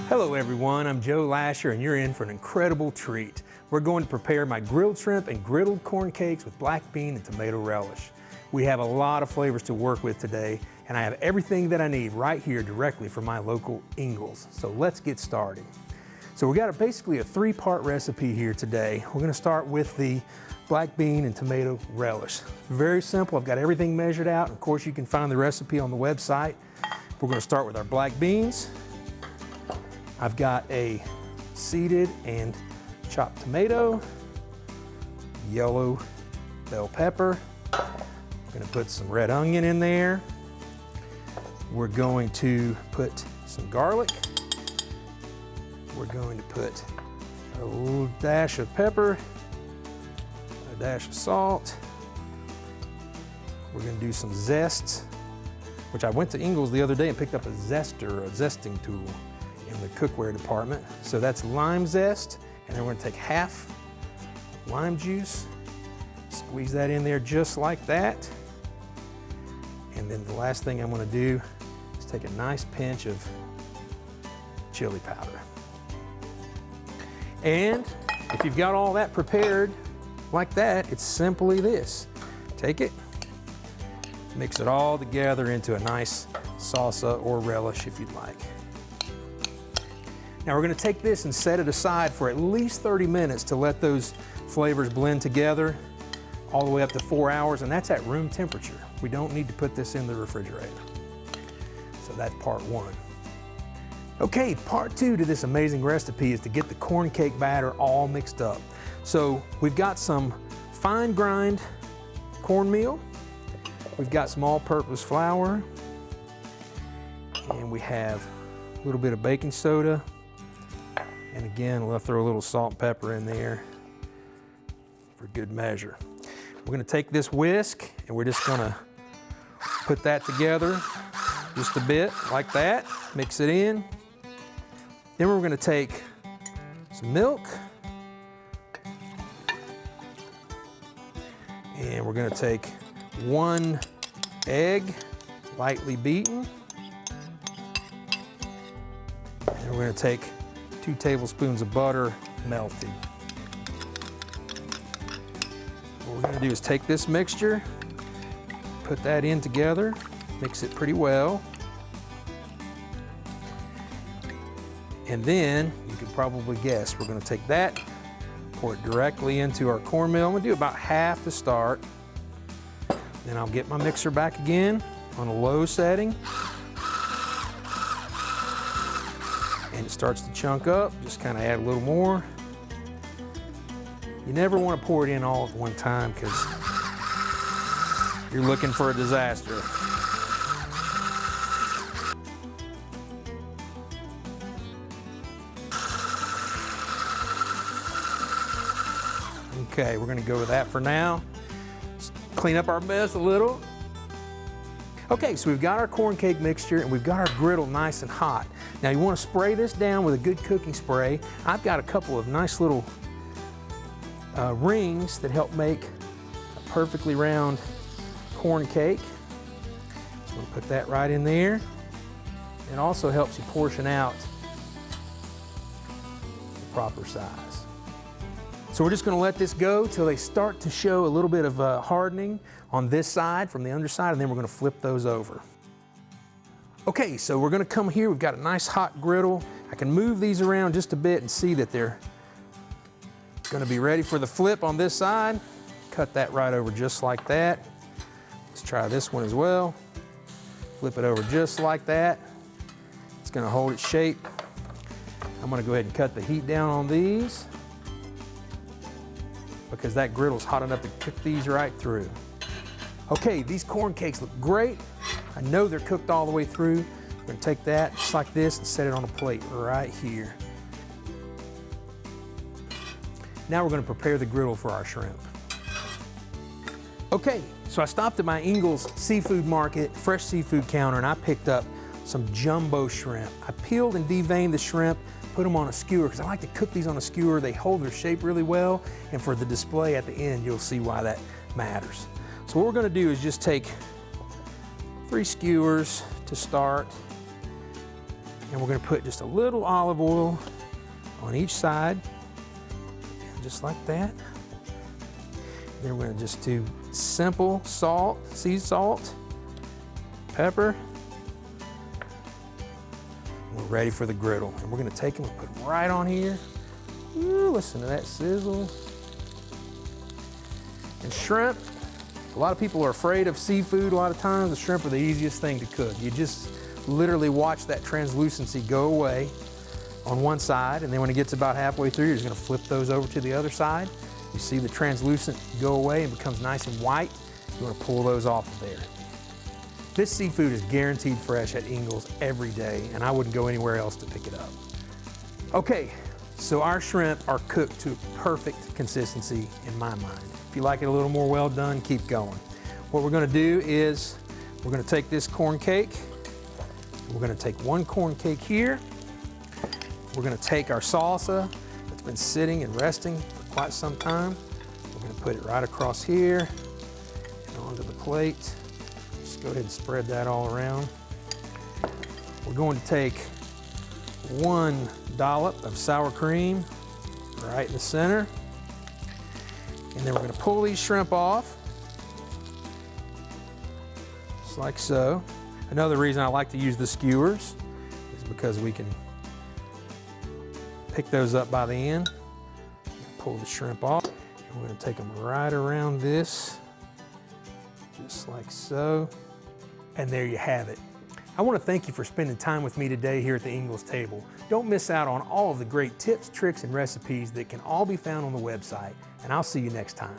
Hello everyone, I'm Joe Lasher and you're in for an incredible treat. We're going to prepare my grilled shrimp and griddled corn cakes with black bean and tomato relish. We have a lot of flavors to work with today and I have everything that I need right here directly from my local Ingles. So let's get started. So we got basically a three-part recipe here today. We're going to start with the black bean and tomato relish. Very simple, I've got everything measured out. Of course you can find the recipe on the website. We're going to start with our black beans. I've got a seeded and chopped tomato, yellow bell pepper. We're going to put some red onion in there. We're going to put some garlic. We're going to put a little dash of pepper, a dash of salt. We're going to do some zest, which I went to Ingles the other day and picked up a zester, a zesting tool in the cookware department. So that's lime zest, and then we're going to take half lime juice, squeeze that in there just like that. And then the last thing I'm going to do is take a nice pinch of chili powder. And if you've got all that prepared like that, it's simply this. Take it, mix it all together into a nice salsa or relish if you'd like. Now we're going to take this and set it aside for at least 30 minutes to let those flavors blend together all the way up to 4 hours, and that's at room temperature. We don't need to put this in the refrigerator. So that's part one. Okay, part two to this amazing recipe is to get the corn cake batter all mixed up. So we've got some fine grind cornmeal, we've got some all-purpose flour, and we have a little bit of baking soda. And again, we'll throw a little salt and pepper in there for good measure. We're going to take this whisk and we're just going to put that together just a bit like that, mix it in. Then we're going to take some milk and we're going to take 1 egg, lightly beaten. And we're going to take 2 tablespoons of butter melted. What we're going to do is take this mixture, put that in together, mix it pretty well. And then, you can probably guess, we're going to take that, pour it directly into our cornmeal. I'm going to do about half to start. Then I'll get my mixer back again on a low setting. And it starts to chunk up, just kind of add a little more. You never want to pour it in all at one time because you're looking for a disaster. Okay, we're going to go with that for now. Let's clean up our mess a little. Okay, so we've got our corn cake mixture and we've got our griddle nice and hot. Now you want to spray this down with a good cooking spray. I've got a couple of nice little rings that help make a perfectly round corn cake. So we'll put that right in there. It also helps you portion out the proper size. So we're just going to let this go till they start to show a little bit of hardening on this side from the underside, and then we're going to flip those over. Okay, so we're going to come here. We've got a nice hot griddle. I can move these around just a bit and see that they're going to be ready for the flip on this side. Cut that right over just like that. Let's try this one as well. Flip it over just like that. It's going to hold its shape. I'm going to go ahead and cut the heat down on these because that griddle's hot enough to cook these right through. Okay, these corn cakes look great. I know they're cooked all the way through. We're going to take that just like this and set it on a plate right here. Now we're going to prepare the griddle for our shrimp. Okay, so I stopped at my Ingles seafood market, fresh seafood counter, and I picked up some jumbo shrimp. I peeled and deveined the shrimp, put them on a skewer because I like to cook these on a skewer. They hold their shape really well, and for the display at the end, you'll see why that matters. So what we're going to do is just take 3 skewers to start. And we're gonna put just a little olive oil on each side, just like that. Then we're gonna just do simple salt, sea salt, pepper. We're ready for the griddle. And we're gonna take them and put them right on here. Ooh, listen to that sizzle. And shrimp, a lot of people are afraid of seafood a lot of times. The shrimp are the easiest thing to cook. You just literally watch that translucency go away on one side, and then when it gets about halfway through, you're just gonna flip those over to the other side. You see the translucent go away and becomes nice and white. You wanna pull those off of there. This seafood is guaranteed fresh at Ingles every day, and I wouldn't go anywhere else to pick it up. Okay, so our shrimp are cooked to perfect consistency in my mind. If you like it a little more well done, keep going. What we're gonna do is we're gonna take this corn cake. We're gonna take one corn cake here. We're gonna take our salsa that's been sitting and resting for quite some time. We're gonna put it right across here and onto the plate. Just go ahead and spread that all around. We're going to take one dollop of sour cream right in the center. And then we're gonna pull these shrimp off, just like so. Another reason I like to use the skewers is because we can pick those up by the end. Pull the shrimp off. And we're gonna take them right around this, just like so. And there you have it. I want to thank you for spending time with me today here at the Ingles table. Don't miss out on all of the great tips, tricks, and recipes that can all be found on the website. And I'll see you next time.